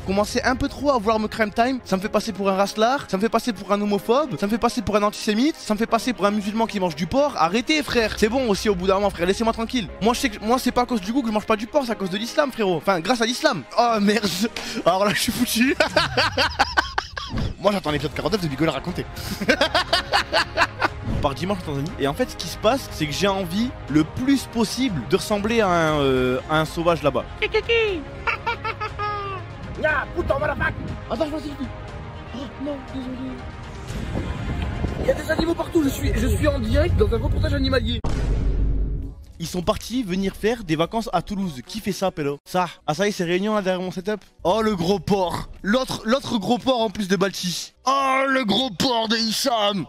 commencez un peu trop à vouloir me crime time. Ça me fait passer pour un raslar, ça me fait passer pour un homophobe, ça me fait passer pour un antisémite, ça me fait passer pour un musulman qui mange du porc. Arrêtez frère, c'est bon aussi au bout d'un moment frère, laissez-moi tranquille. Moi je sais que moi c'est pas à cause du goût que je mange pas du porc, c'est à cause de l'islam frérot. Enfin grâce à l'islam. Oh merde. Alors là je suis foutu. Moi j'attends l'épisode 49 de Bigo à raconter. On part dimanche en Tanzanie et en fait ce qui se passe c'est que j'ai envie le plus possible de ressembler à un sauvage là-bas. Attends, vas-y. Oh non, désolé. Il y a des animaux partout, je suis en direct dans un reportage animalier. Ils sont partis venir faire des vacances à Toulouse. Qui fait ça, Pélo? Ça. Ah, ça y est, c'est réunion là derrière mon setup. Oh, le gros porc. L'autre gros porc en plus de Balchi. Oh, le gros porc de Hicham.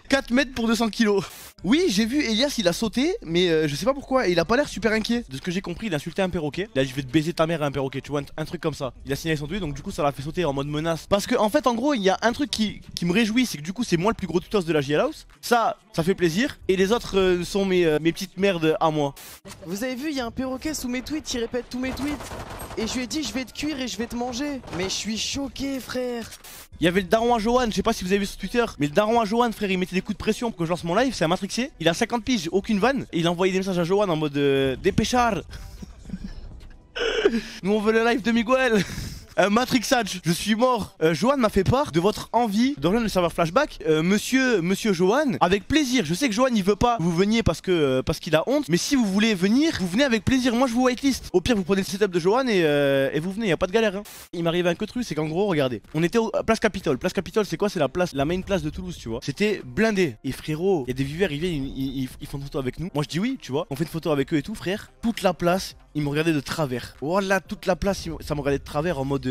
4 mètres pour 200 kilos. Oui, j'ai vu Elias, il a sauté, mais je sais pas pourquoi. Et il a pas l'air super inquiet. De ce que j'ai compris, il a insulté un perroquet. Il a dit je vais te baiser ta mère à un perroquet, tu vois, un truc comme ça. Il a signalé son tweet, donc du coup ça l'a fait sauter en mode menace. Parce que en fait, en gros, il y a un truc qui me réjouit, c'est que du coup c'est moi le plus gros tutos de la JL House. Ça fait plaisir. Et les autres sont mes petites merdes à moi. Vous avez vu, il y a un perroquet sous mes tweets qui répète tous mes tweets. Et je lui ai dit je vais te cuire et je vais te manger. Mais je suis choqué frère. Il y avait le daron à Johan, je sais pas si vous avez vu sur Twitter, mais le daron à Johan, frère, il mettait des coups de pression pour que je lance mon live, c'est un matrixé. Il a 50 piges, aucune vanne, et il a envoyé des messages à Johan en mode dépêchard. Nous on veut le live de Miguel. Matrixage, je suis mort. Johan m'a fait part de votre envie de rejoindre le serveur flashback. Monsieur Johan, avec plaisir. Je sais que Johan il veut pas que vous veniez parce qu'il a honte. Mais si vous voulez venir, vous venez avec plaisir. Moi je vous whitelist. Au pire vous prenez le setup de Johan et vous venez, y a pas de galère hein. Il m'arrivait un que truc, c'est qu'en gros regardez, on était à Place Capitole. Place Capitole c'est quoi? C'est la main place de Toulouse tu vois. C'était blindé. Et frérot, il y a des viewers, ils viennent, ils font une photo avec nous. Moi je dis oui tu vois. On fait une photo avec eux et tout frère. Toute la place, ils me regardaient de travers. Voilà toute la place, ça me regardait de travers en mode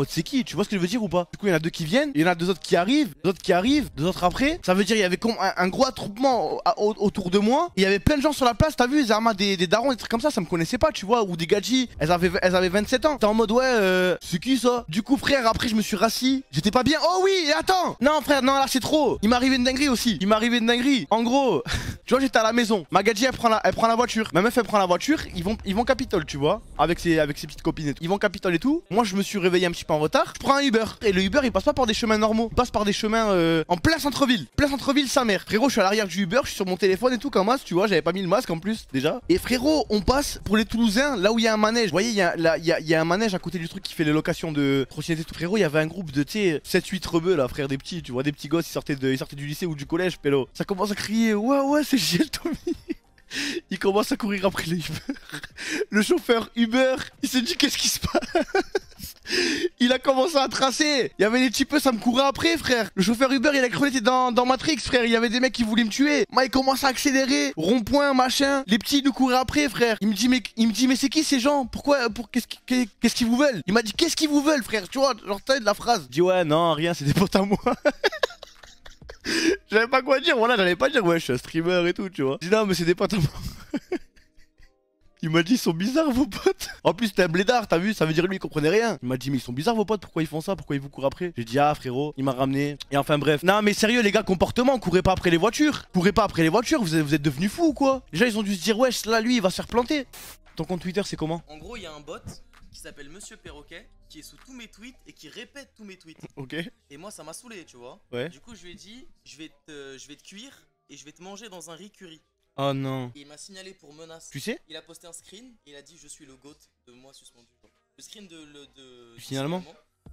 c'est qui, tu vois ce que je veux dire ou pas? Du coup il y en a deux qui viennent, il y en a deux autres qui arrivent, deux autres après. Ça veut dire il y avait un gros attroupement autour de moi. Il y avait plein de gens sur la place, t'as vu, Zarma, des darons, des trucs comme ça me connaissait pas, tu vois, ou des gadgets, elles avaient 27 ans. T'es en mode ouais, c'est qui ça? Du coup frère, après je me suis rassis, j'étais pas bien. Oh oui, et attends, non frère, non là c'est trop. Il m'est arrivé une dinguerie aussi. En gros, tu vois j'étais à la maison, ma gadget elle prend la voiture, ma meuf elle prend la voiture, ils vont Capitole, tu vois, avec ses petites copines et tout. Ils vont Capitole et tout. Moi je me suis réveillé un petit peu en retard. Je prends un Uber et le Uber il passe pas par des chemins normaux, il passe par des chemins en plein centre-ville. Plein centre-ville sa mère. Frérot, je suis à l'arrière du Uber, je suis sur mon téléphone et tout comme masque, tu vois, j'avais pas mis le masque en plus déjà. Et frérot, on passe pour les Toulousains là où il y a un manège. Vous voyez, il y a un manège à côté du truc qui fait les locations de trottinettes et tout. Frérot, il y avait un groupe de tu sais 7-8 rebeux là, frère, des petits, tu vois, des petits gosses, ils sortaient du lycée ou du collège, pélo. Ça commence à crier ouais, c'est Gilles Tommy. Il commence à courir après les Uber. Le chauffeur Uber, il s'est dit qu'est-ce qui se passe? Il a commencé à tracer. Il y avait des types, ça me courait après frère. Le chauffeur Uber il a cru qu'il était dans Matrix frère. Il y avait des mecs qui voulaient me tuer. Moi il commence à accélérer. Rond-point machin. Les petits nous couraient après frère. Il me dit mais c'est qui ces gens? Qu'est-ce qu'ils vous veulent? Il m'a dit qu'est-ce qu'ils vous veulent frère? Tu vois genre t'as de la phrase. Je dis ouais non rien c'est des potes à moi. J'avais pas quoi dire, voilà, j'allais pas dire ouais je suis un streamer et tout, tu vois. Je dis non mais c'est des potes à moi. Il m'a dit ils sont bizarres vos potes. En plus c'était un blédard, t'as vu, ça veut dire lui il comprenait rien. Il m'a dit mais ils sont bizarres vos potes, pourquoi ils font ça, pourquoi ils vous courent après? J'ai dit ah frérot, il m'a ramené. Et enfin bref. Non mais sérieux les gars, comportement, courez pas après les voitures. Courez pas après les voitures, vous êtes devenus fous ou quoi? Déjà ils ont dû se dire wesh là lui il va se faire planter. Ton compte Twitter c'est comment? En gros il y a un bot qui s'appelle Monsieur Perroquet qui est sous tous mes tweets et qui répète tous mes tweets. Ok. Et moi ça m'a saoulé tu vois. Ouais. Du coup je lui ai dit je vais te cuire et je vais te manger dans un riz curry. Oh non. Et il m'a signalé pour menace. Tu sais? Il a posté un screen et il a dit je suis le GOAT de moi suspendu. Le screen de finalement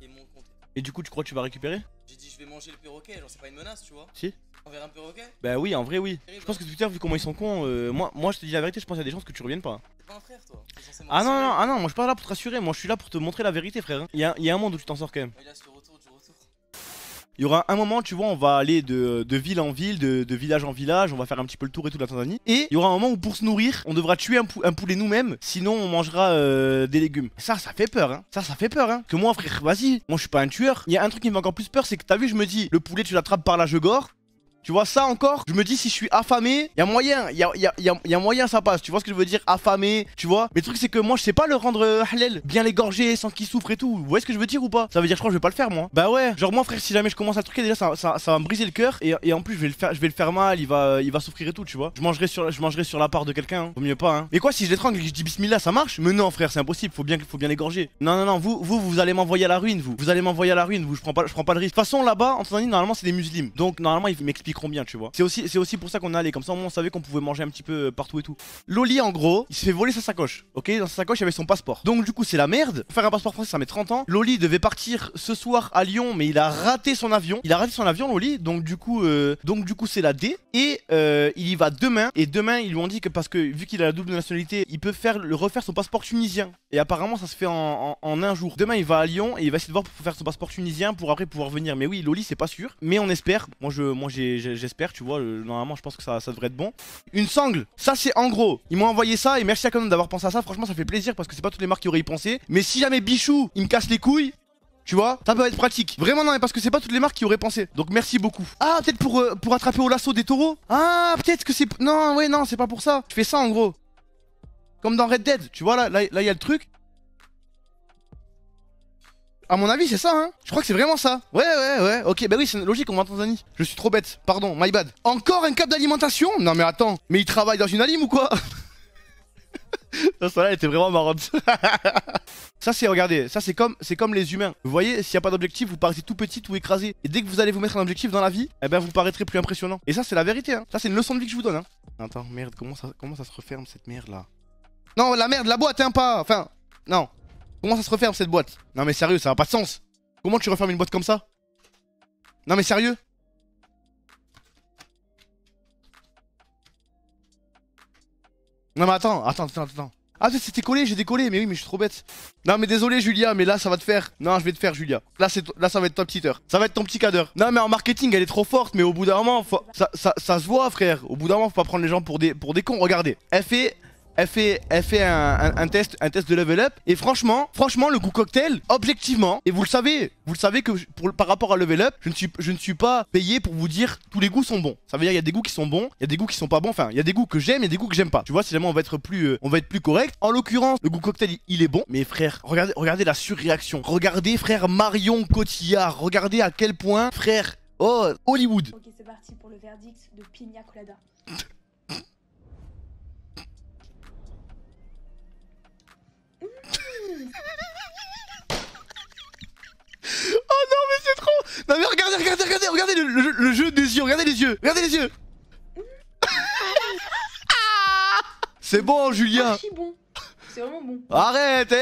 et mon compte. Et du coup tu crois que tu vas récupérer? J'ai dit je vais manger le perroquet, genre c'est pas une menace tu vois. Si. Envers un perroquet? Bah oui en vrai oui. Je pense que Twitter vu comment ils sont cons, moi je te dis la vérité, je pense qu'il y a des chances que tu reviennes pas. T'es pas un frère toi. Ah non, moi je suis pas là pour te rassurer, moi je suis là pour te montrer la vérité frère. Il y a un monde où tu t'en sors quand même. Il a ce retour du retour. Il y aura un moment, tu vois, on va aller de ville en ville, de village en village, on va faire un petit peu le tour et tout de la Tanzanie. Et il y aura un moment où pour se nourrir, on devra tuer un poulet nous-mêmes, sinon on mangera des légumes. Ça fait peur, hein. Ça fait peur, hein. Que moi, frère, vas-y, moi je suis pas un tueur. Il y a un truc qui me fait encore plus peur, c'est que t'as vu, je me dis, le poulet tu l'attrapes par là, je gore. Tu vois ça encore, je me dis si je suis affamé, y a moyen, y a moyen ça passe. Tu vois ce que je veux dire, affamé, tu vois. Mais le truc c'est que moi je sais pas le rendre halal, bien l'égorger sans qu'il souffre et tout. Vous voyez ce que je veux dire ou pas? Ça veut dire je crois que je vais pas le faire moi. Bah ouais, genre moi frère si jamais je commence à truquer déjà ça va me briser le cœur et en plus je vais le faire mal, il va souffrir et tout tu vois. Je mangerai sur la part de quelqu'un, hein. Vaut mieux pas hein. Mais quoi si je l'étrangle et que je dis bismillah ça marche? Mais non frère c'est impossible, faut bien l'égorger. Non vous allez m'envoyer à la ruine vous allez m'envoyer à la ruine vous, je prends pas le risque. De toute façon là-bas en Tanzanie normalement c'est des musulmans. Donc normalement ils m'expliqueront bien tu vois. C'est aussi pour ça qu'on est allé, comme ça on savait qu'on pouvait manger un petit peu partout et tout. Loli en gros, il se fait voler sa sacoche, ok? Dans sa sacoche il y avait son passeport. Donc du coup c'est la merde. Faire un passeport français ça met 30 ans. Loli devait partir ce soir à Lyon mais il a raté son avion. Loli, donc du coup c'est la D. Et il y va demain. Et demain ils lui ont dit que parce que vu qu'il a la double nationalité, il peut refaire son passeport tunisien. Et apparemment ça se fait en un jour. Demain il va à Lyon et il va essayer de voir pour faire son passeport tunisien pour après pouvoir venir. Mais oui Loli c'est pas sûr. Mais on espère. Moi j'espère tu vois. Normalement je pense que ça devrait être bon. Une sangle, ça c'est en gros. Ils m'ont envoyé ça et merci à Canon d'avoir pensé à ça. Franchement ça fait plaisir parce que c'est pas toutes les marques qui auraient y pensé. Mais si jamais Bichou il me casse les couilles, tu vois, ça peut être pratique. Vraiment non mais parce que c'est pas toutes les marques qui auraient pensé. Donc merci beaucoup. Ah peut-être pour attraper au lasso des taureaux. Ah peut-être que c'est... Non ouais non c'est pas pour ça. Je fais ça en gros. Comme dans Red Dead. Tu vois là il y a le truc. À mon avis c'est ça hein. Je crois que c'est vraiment ça. Ouais ok bah oui c'est logique on va en Tanzanie. Je suis trop bête, pardon, my bad. Encore un cap d'alimentation? Non mais attends, mais il travaille dans une alim ou quoi? Ça là elle était vraiment marrante. Ça c'est, regardez, ça c'est comme les humains. Vous voyez, s'il n'y a pas d'objectif, vous paraissez tout petit, tout écrasé. Et dès que vous allez vous mettre un objectif dans la vie, eh ben vous paraîtrez plus impressionnant. Et ça c'est la vérité hein. Ça c'est une leçon de vie que je vous donne hein. Attends, merde, comment ça se referme cette merde là? Non la merde, la boîte hein pas. Enfin, non. Comment ça se referme cette boîte? Non mais sérieux, ça n'a pas de sens. Comment tu refermes une boîte comme ça? Non mais sérieux? Non mais attends. Ah c'était collé, j'ai décollé, mais oui mais je suis trop bête. Non mais désolé Julia, mais là ça va te faire. Non je vais te faire Julia. Là ça va être ton petit heure. Ça va être ton petit cadre. Non mais en marketing elle est trop forte, mais au bout d'un moment, ça se voit frère. Au bout d'un moment faut pas prendre les gens pour des cons. Regardez, elle fait un test de level up. Et franchement le goût cocktail, objectivement, et vous le savez que par rapport à level up, je ne suis pas payé pour vous dire tous les goûts sont bons. Ça veut dire il y a des goûts qui sont bons, il y a des goûts qui sont pas bons. Enfin il y a des goûts que j'aime et des goûts que j'aime pas. Tu vois, si jamais on va être plus correct. En l'occurrence le goût cocktail il est bon. Mais frère, regardez la surréaction. Regardez frère Marion Cotillard. Regardez à quel point frère, oh Hollywood. Ok c'est parti pour le verdict de Pina Colada. Oh non mais c'est trop. Non mais regardez le jeu des yeux. Regardez les yeux. C'est bon Julia. Bon. C'est vraiment bon. Arrête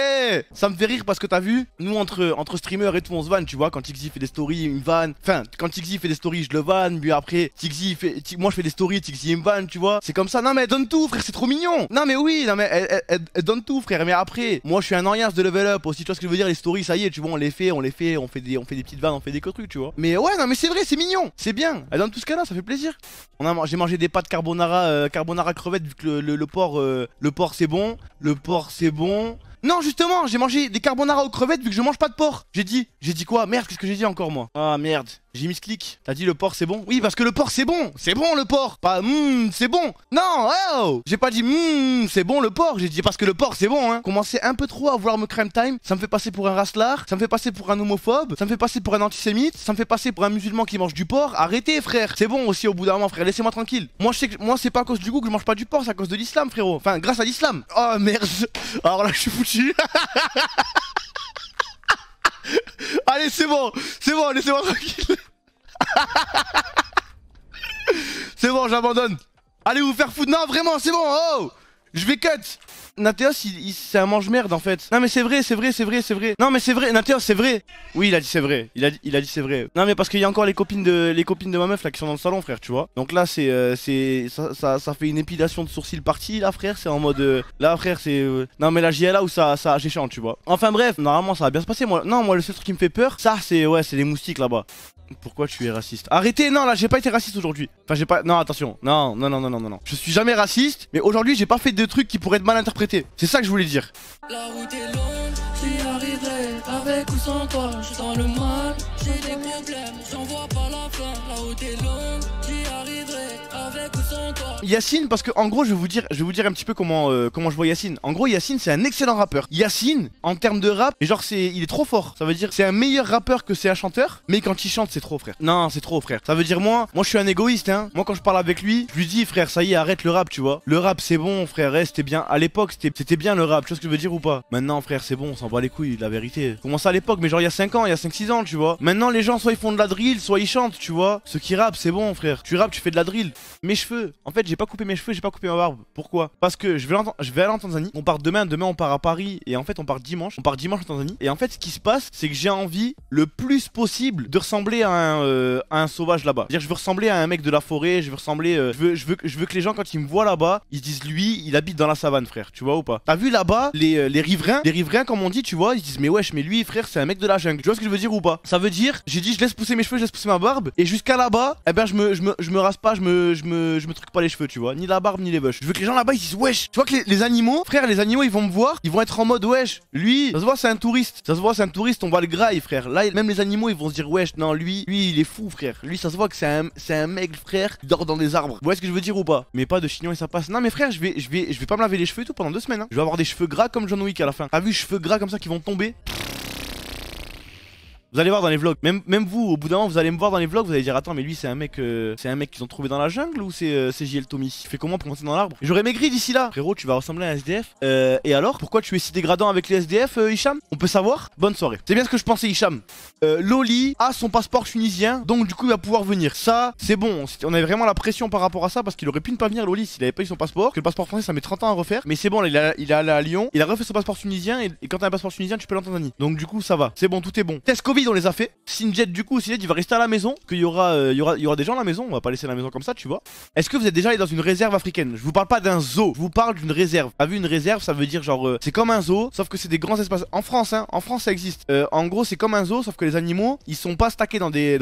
ça me fait rire parce que t'as vu, nous entre streamers et tout on se vanne, tu vois. Quand Tixi fait des stories il me vanne. Enfin quand Tixi fait des stories je le vanne. Puis après moi je fais des stories, Tixi il me vanne, tu vois. C'est comme ça. Non mais elle donne tout frère, c'est trop mignon. Non mais oui, non mais elle donne tout frère. Mais après moi je suis un orias de level up aussi, tu vois ce que je veux dire. Les stories ça y est tu vois, on fait des petites vannes, on fait des trucs tu vois. Mais ouais non mais c'est vrai, c'est mignon, c'est bien. Elle donne tout ce qu'elle a, ça fait plaisir. J'ai mangé des pâtes carbonara crevettes vu que le porc c'est bon. Le porc c'est bon. Non justement j'ai mangé des carbonara aux crevettes vu que je mange pas de porc. J'ai dit quoi? Merde, qu'est-ce que j'ai dit encore moi? Ah merde, j'ai mis ce clic. T'as dit le porc c'est bon? Oui parce que le porc c'est bon. C'est bon le porc. Pas c'est bon. Non oh, j'ai pas dit c'est bon le porc. J'ai dit parce que le porc c'est bon hein. Commencez un peu trop à vouloir me crème time. Ça me fait passer pour un raslar. Ça me fait passer pour un homophobe. Ça me fait passer pour un antisémite. Ça me fait passer pour un musulman qui mange du porc. Arrêtez frère. C'est bon aussi au bout d'un moment frère. Laissez-moi tranquille. Moi je sais que c'est pas à cause du goût que je mange pas du porc. C'est à cause de l'islam frérot. Enfin grâce à l'islam. Oh merde. Alors là je suis foutu. Allez c'est bon, laissez-moi tranquille. C'est bon, j'abandonne. Allez vous faire foutre. Non vraiment c'est bon. Oh, je vais cut. Nathéos c'est un mange-merde en fait. Non mais c'est vrai. Non mais c'est vrai, Nathéos c'est vrai. Oui il a dit c'est vrai. Il a dit c'est vrai. Non mais parce qu'il y a encore les copines de ma meuf là qui sont dans le salon frère tu vois. Donc là ça fait une épilation de sourcils partie là frère. C'est en mode là frère c'est non mais la JLA où ça j'échange tu vois. Enfin bref, normalement ça va bien se passer moi. Non moi le seul truc qui me fait peur, ça c'est les moustiques là-bas. Pourquoi tu es raciste? Arrêtez, non là j'ai pas été raciste aujourd'hui. Enfin j'ai pas... Non attention, non. Je suis jamais raciste, mais aujourd'hui j'ai pas fait de trucs qui pourraient être mal interprétés. C'est ça que je voulais dire. La route est longue, j'y arriverai avec ou sans toi, je sens le mal. J'ai des problèmes, j'en vois pas la fin. La route est longue, j'y arriverai avec ou sans toi. Yacine, parce que en gros je vais vous dire un petit peu comment je vois Yacine. En gros Yacine c'est un excellent rappeur. Yacine en termes de rap, et genre il est trop fort. Ça veut dire c'est un meilleur rappeur que c'est un chanteur. Mais quand il chante c'est trop frère. Non c'est trop frère. Ça veut dire moi je suis un égoïste hein. Moi quand je parle avec lui, je lui dis frère ça y est arrête le rap tu vois. Le rap c'est bon frère, c'était bien. À l'époque c'était bien le rap, tu vois ce que je veux dire ou pas? Maintenant frère c'est bon, on s'en bat les couilles la vérité. Comment ça à l'époque? Mais genre il y a 5 ans, il y a 5-6 ans tu vois. Maintenant les gens soit ils font de la drill, soit ils chantent tu vois. Ceux qui rappent c'est bon frère. Tu rappes, tu fais de la drill. Mes cheveux, en fait j'ai pas coupé mes cheveux, j'ai pas coupé ma barbe. Pourquoi? Parce que je vais aller en Tanzanie. On part demain on part à Paris. Et en fait on part dimanche. On part dimanche en Tanzanie. Et en fait ce qui se passe c'est que j'ai envie le plus possible de ressembler à un sauvage là-bas. C'est-à-dire je veux ressembler à un mec de la forêt. Je veux ressembler je veux que les gens quand ils me voient là-bas ils se disent lui il habite dans la savane frère. Tu vois ou pas? T'as vu là-bas les riverains comme on dit tu vois. Ils se disent mais wesh mais lui frère c'est un mec de la jungle. Tu vois ce que je veux dire ou pas? Ça veut dire j'ai dit je laisse pousser mes cheveux, je laisse pousser ma barbe. Et jusqu'à là-bas eh ben je me rase pas, je me truque pas les cheveux tu vois. Ni la barbe ni les bush. Je veux que les gens là-bas ils disent wesh. Tu vois que les animaux frère, les animaux ils vont me voir. Ils vont être en mode wesh. Lui ça se voit c'est un touriste. Ça se voit c'est un touriste, on va le graille frère. Là même les animaux ils vont se dire wesh non lui il est fou frère. Lui ça se voit que c'est un mec frère qui dort dans des arbres. Vous voyez ce que je veux dire ou pas? Mais pas de chignon et ça passe. Non mais frère je vais pas me laver les cheveux et tout pendant 2 semaines hein. Je vais avoir des cheveux gras comme John Wick à la fin. T'as vu cheveux gras comme ça qui vont tomber? Vous allez voir dans les vlogs, même vous au bout d'un moment vous allez me voir dans les vlogs, vous allez dire attends mais lui c'est un mec qu'ils ont trouvé dans la jungle ou c'est JL Tommy? Il fait comment pour monter dans l'arbre? J'aurais maigri d'ici là. Frérot tu vas ressembler à un SDF. Et alors pourquoi tu es si dégradant avec les SDF Hicham? On peut savoir? Bonne soirée. C'est bien ce que je pensais Hicham. Loli a son passeport tunisien donc du coup il va pouvoir venir. Ça c'est bon, on avait vraiment la pression par rapport à ça parce qu'il aurait pu ne pas venir Loli s'il avait pas eu son passeport. Que le passeport français ça met 30 ans à refaire. Mais c'est bon là, il est allé à Lyon, il a refait son passeport tunisien et quand t'as un passeport tunisien tu peux aller en Tanzanie. Donc du coup ça va, c'est bon, tout est bon. Test Covid on les a fait. Sinjet du coup il va rester à la maison, qu'il y aura des gens à la maison, on va pas laisser la maison comme ça tu vois. Est-ce que vous êtes déjà allé dans une réserve africaine? Je vous parle pas d'un zoo, je vous parle d'une réserve. T'as vu une réserve ça veut dire genre c'est comme un zoo sauf que c'est des grands espaces. En France hein, en France ça existe. En gros c'est comme un zoo sauf que les animaux ils sont pas stackés dans des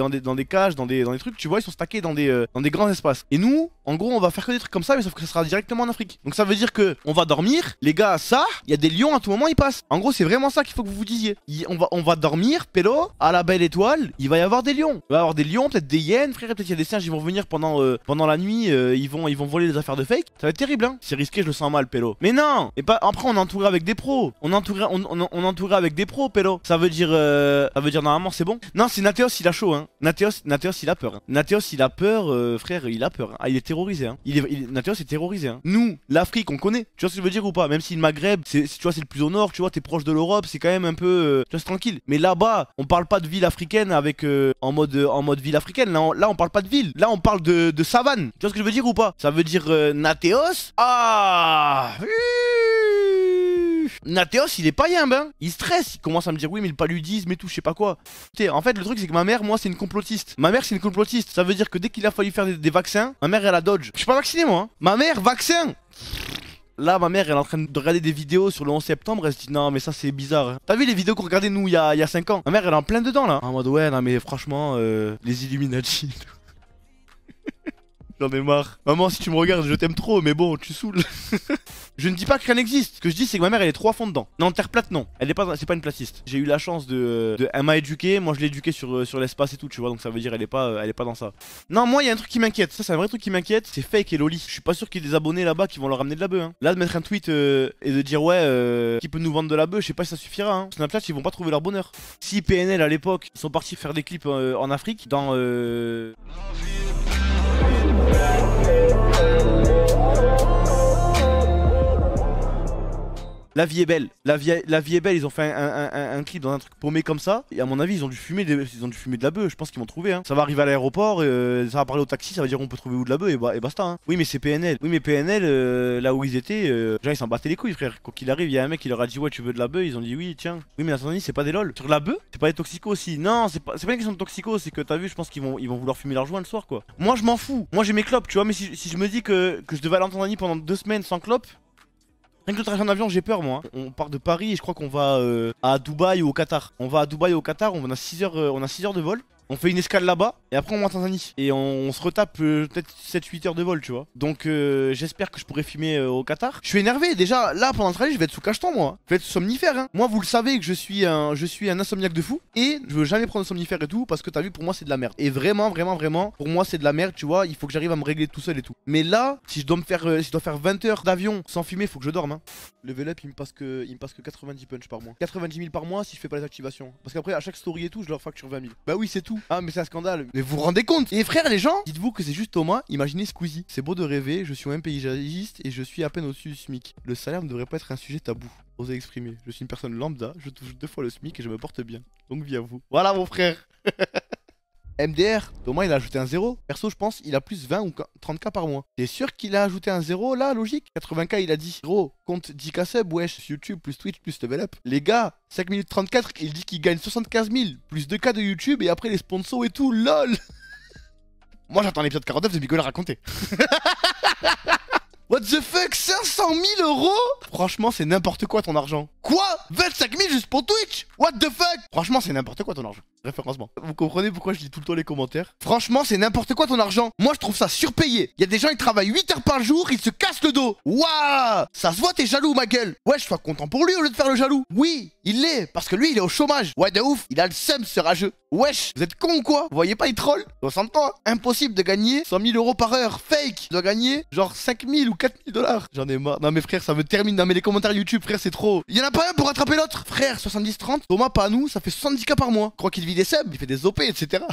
cages, dans des trucs tu vois, ils sont stackés dans des grands espaces. Et nous en gros on va faire que des trucs comme ça mais sauf que ça sera directement en Afrique. Donc ça veut dire que on va dormir, les gars ça, il y a des lions à tout moment ils passent. En gros c'est vraiment ça qu'il faut que vous vous disiez. On va dormir pélo à la belle étoile. Il va y avoir des lions. Il va y avoir des lions, peut-être des hyènes, frère. Peut-être qu'il y a des singes, ils vont venir pendant la nuit. Ils vont voler les affaires de fake. Ça va être terrible, hein. C'est risqué, je le sens mal, pélo. Mais non. Et pas. Après, on est entouré avec des pros. On est entouré avec des pros, pélo. Ça veut dire normalement c'est bon. Non, c'est Nateos, il a chaud, hein. Nateos, il a peur. Hein. Nateos, il a peur, frère. Il a peur. Hein. Ah, il est terrorisé. Hein. Nateos est terrorisé. Hein. Nous, l'Afrique, on connaît. Tu vois ce que je veux dire ou pas? Même si le Maghreb, tu vois, c'est le plus au nord. Tu vois, t'es proche de l'Europe, c'est quand même un peu. Tu vois, c'est tranquille. Mais là-bas, on parle pas de ville africaine avec en mode ville africaine. Là on parle pas de ville. Là on parle de savane. Tu vois ce que je veux dire ou pas? Ça veut dire Nateos. Ah Nateos il est pas yimbe hein. Il stresse, il commence à me dire oui mais le paludisme et tout je sais pas quoi. En fait le truc c'est que ma mère moi c'est une complotiste. Ma mère c'est une complotiste. Ça veut dire que dès qu'il a fallu faire des vaccins, ma mère elle a dodge. Je suis pas vacciné moi hein. Ma mère vaccin. Là ma mère elle est en train de regarder des vidéos sur le 11 septembre. Elle se dit non mais ça c'est bizarre hein. T'as vu les vidéos qu'on regardait nous il y a 5 ans? Ma mère elle est en plein dedans là. En mode ouais non mais franchement les Illuminati. J'en ai marre. Maman, si tu me regardes, je t'aime trop, mais bon, tu saoules. Je ne dis pas que rien n'existe. Ce que je dis, c'est que ma mère, elle est trop à fond dedans. Non, terre plate, non. Elle est pas, c'est pas une platiste. J'ai eu la chance elle m'a éduqué. Moi, je l'ai éduqué sur l'espace et tout, tu vois. Donc ça veut dire, elle est pas dans ça. Non, moi, il y a un truc qui m'inquiète. Ça, c'est un vrai truc qui m'inquiète. C'est Fake et Loli. Je suis pas sûr qu'il y ait des abonnés là-bas qui vont leur ramener de la bœuf. Hein. Là, de mettre un tweet et de dire ouais, qui peut nous vendre de la bœuf, je sais pas si ça suffira. Hein. Snapchat, ils vont pas trouver leur bonheur. Si PNL à l'époque, ils sont partis faire des clips en Afrique, dans La vie est belle, la vie est belle, ils ont fait un clip dans un truc paumé comme ça. Et à mon avis ils ont dû fumer de la bœuf, je pense qu'ils vont trouver hein. Ça va arriver à l'aéroport, ça va parler au taxi, ça va dire on peut trouver où de la bœuf et basta hein. Oui mais c'est PNL, oui mais PNL là où ils étaient, genre ils s'en battaient les couilles frère. Quoi qu'il arrive, il y a un mec qui leur a dit ouais tu veux de la bœuf, ils ont dit oui tiens. Oui mais la Tanzanie c'est pas des lol. Sur la bœuf, c'est pas des toxicos aussi. Non c'est pas une question de toxicos, c'est que t'as vu je pense qu'ils vont vouloir fumer leur joint le soir quoi. Moi je m'en fous, moi j'ai mes clopes tu vois, mais si je me dis que je devais aller en Tanzanie pendant 2 semaines sans clopes. Rien que le trajet en avion, j'ai peur moi. On part de Paris et je crois qu'on va à Dubaï ou au Qatar. On va à Dubaï ou au Qatar, on a 6 heures de vol. On fait une escale là-bas et après on va en Tanzanie. Et on se retape peut-être 7-8 heures de vol, tu vois. Donc j'espère que je pourrai filmer au Qatar. Je suis énervé déjà, là pendant le trajet je vais être sous cacheton moi. Je vais être somnifère hein. Moi vous le savez que je suis un insomniaque de fou. Et je veux jamais prendre de somnifère et tout parce que t'as vu pour moi c'est de la merde. Et vraiment pour moi c'est de la merde, tu vois. Il faut que j'arrive à me régler tout seul et tout. Mais là si je dois faire 20 heures d'avion sans fumer, faut que je dorme hein. Level up il me passe que 90 punch par mois. 90 000 par mois si je fais pas les activations. Parce qu'après à chaque story et tout je leur facture 20 000. Bah oui c'est tout. Ah mais c'est un scandale. Mais vous vous rendez compte? Et frère les gens, dites-vous que c'est juste Thomas, imaginez Squeezie. C'est beau de rêver, je suis un paysagiste et je suis à peine au-dessus du SMIC. Le salaire ne devrait pas être un sujet tabou. Osez exprimer. Je suis une personne lambda, je touche 2 fois le SMIC et je me porte bien. Donc vie à vous. Voilà mon frère. MDR, Thomas il a ajouté un 0. Perso je pense il a plus 20 ou 30k par mois. T'es sûr qu'il a ajouté un 0 là, logique? 80k il a dit. Gros, compte 10k sub, wesh, YouTube plus Twitch plus level up. Les gars, 5 minutes 34, il dit qu'il gagne 75 000 plus 2k de YouTube et après les sponsors et tout, lol. Moi j'attends l'épisode 49 de Bigola raconter. What the fuck, 500 000 euros? Franchement, c'est n'importe quoi ton argent. Quoi? 25 000 juste pour Twitch? What the fuck? Franchement, c'est n'importe quoi ton argent. Référencement. Vous comprenez pourquoi je lis tout le temps les commentaires? Franchement, c'est n'importe quoi ton argent. Moi, je trouve ça surpayé. Il y a des gens, ils travaillent 8 heures par jour, ils se cassent le dos. Waouh! Ça se voit, t'es jaloux, ma gueule. Ouais, je sois content pour lui au lieu de faire le jaloux. Oui, il l'est, parce que lui, il est au chômage. Ouais, de ouf, il a le seum, ce rageux. Wesh, vous êtes con ou quoi? Vous voyez pas, il troll? 60 ans, impossible de gagner 100 000 euros par heure. Fake. Je dois gagner genre 5 000 ou 4 000 $. J'en ai marre. Non, mais frère, ça me termine. Non, mais les commentaires YouTube, frère, c'est trop. Il y en a pas un pour rattraper l'autre. Frère, 70-30. Thomas, pas à nous, ça fait 70k par mois. Je crois qu'il vit des subs, il fait des OP, etc.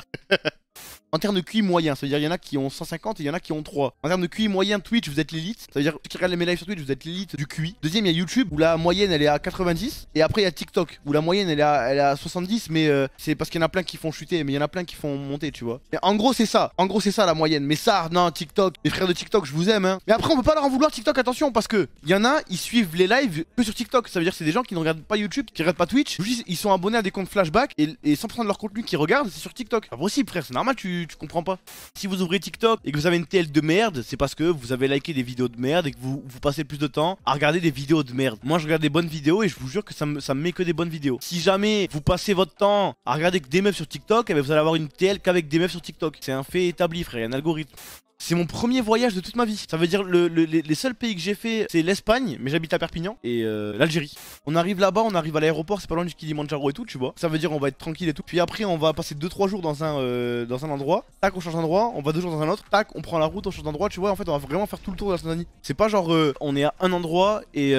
En termes de QI moyen, ça veut dire il y en a qui ont 150 et il y en a qui ont 3. En termes de QI moyen Twitch, vous êtes l'élite. Ça veut dire ceux qui regardent mes lives sur Twitch, vous êtes l'élite du QI. Deuxième, il y a YouTube où la moyenne elle est à 90. Et après, il y a TikTok où la moyenne elle est à 70. Mais c'est parce qu'il y en a plein qui font chuter, mais il y en a plein qui font monter, tu vois. Et en gros, c'est ça. En gros, c'est ça la moyenne. Mais ça, non, TikTok, les frères de TikTok, je vous aime, hein. Mais après, on peut pas leur en vouloir TikTok, attention, parce que il y en a, ils suivent les lives que sur TikTok. Ça veut dire que c'est des gens qui ne regardent pas YouTube, qui regardent pas Twitch. Juste, ils sont abonnés à des comptes flashback et 100% de leur contenu qu'ils regardent, c'est sur TikTok. Pas possible, frère, c'est normal, tu comprends pas. Si vous ouvrez TikTok et que vous avez une TL de merde, c'est parce que vous avez liké des vidéos de merde et que vous passez plus de temps à regarder des vidéos de merde. Moi je regarde des bonnes vidéos et je vous jure que ça me met que des bonnes vidéos. Si jamais vous passez votre temps à regarder que des meufs sur TikTok, eh bien vous allez avoir une TL qu'avec des meufs sur TikTok. C'est un fait établi, frère, il y a un algorithme. C'est mon premier voyage de toute ma vie. Ça veut dire les seuls pays que j'ai fait, c'est l'Espagne, mais j'habite à Perpignan, et l'Algérie. On arrive là-bas, on arrive à l'aéroport, c'est pas loin du Kilimanjaro et tout, tu vois. Ça veut dire on va être tranquille et tout. Puis après, on va passer 2-3 jours dans un endroit. Tac, on change d'endroit, on va 2 jours dans un autre. Tac, on prend la route, on change d'endroit, tu vois. En fait, on va vraiment faire tout le tour de la Tanzanie. C'est pas genre on est à un endroit et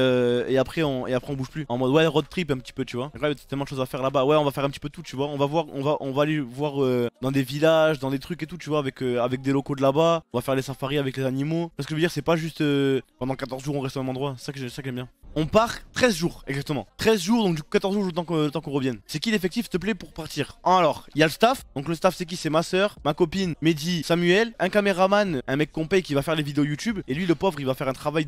après on bouge plus. En mode ouais, road trip un petit peu, tu vois. Là, il y a tellement de choses à faire là-bas. Ouais, on va faire un petit peu tout, tu vois. On va aller voir dans des villages, dans des trucs et tout, tu vois, avec des locaux de là-bas. On va faire les safaris avec les animaux. Parce que je veux dire, c'est pas juste pendant 14 jours on reste au même endroit. C'est ça que j'aime bien. On part 13 jours, exactement. 13 jours, donc du coup 14 jours le temps qu'on revienne. C'est qui l'effectif, s'il te plaît, pour partir? Alors, il y a le staff. Donc le staff, c'est qui? C'est ma soeur, ma copine, Mehdi, Samuel, un caméraman, un mec qu'on paye qui va faire les vidéos YouTube. Et lui, le pauvre, il va faire un travail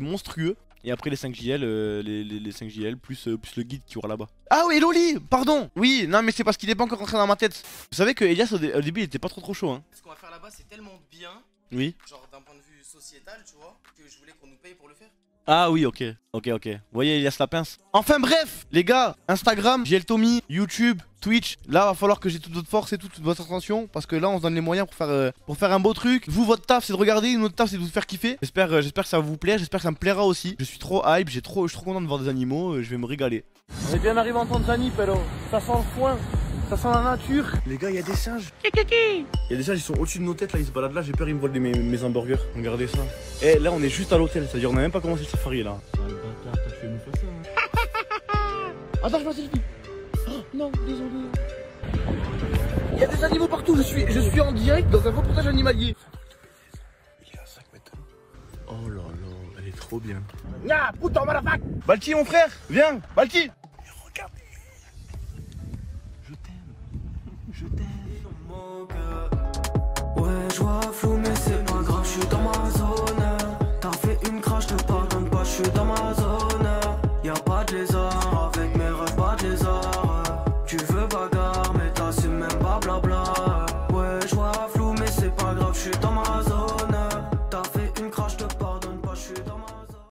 monstrueux. Et après les 5 JL, les 5 JL plus le guide qui aura là-bas. Ah oui, Loli, pardon. Oui, non mais c'est parce qu'il est pas encore rentré dans ma tête. Vous savez que Elias au début il était pas trop chaud, hein. Ce qu'on va faire là-bas, c'est tellement bien. Oui. Genre d'un point de vue sociétal, tu vois, que je voulais qu'on nous paye pour le faire. Ah oui, ok. Vous voyez Elias la pince. Enfin bref, les gars, Instagram, JL Tommy, YouTube, Twitch. Là, va falloir que j'ai toute votre force et toute votre attention. Parce que là, on se donne les moyens pour faire un beau truc. Vous, votre taf, c'est de regarder. Notre taf, c'est de vous faire kiffer. J'espère que ça va vous plaire. J'espère que ça me plaira aussi. Je suis trop hype. Je suis trop content de voir des animaux. Je vais me régaler. On est bien arrivé en Tanzanie, Pello. Ça sent le foin. Ça sent la nature. Les gars, il y a des singes. Il y a des singes, ils sont au-dessus de nos têtes là, ils se baladent là. J'ai peur, ils me volent mes hamburgers. Regardez ça. Et là, on est juste à l'hôtel. C'est-à-dire, on a même pas commencé le safari là. Tu veux me faire ça, hein. Attends, je passe le selfie. Oh, non, désolé. Il y a des animaux partout. Je suis en direct dans un reportage animalier. Il est à 5 mètres. Oh là là, elle est trop bien. Nya, putain, motherfuck. Balti, mon frère, viens, Balti. Regarde. Je t'aime. Ouais, je vois flou, mais c'est pas grave, je suis dans ma zone. T'as fait une crache, te pardonne pas, je suis dans ma zone.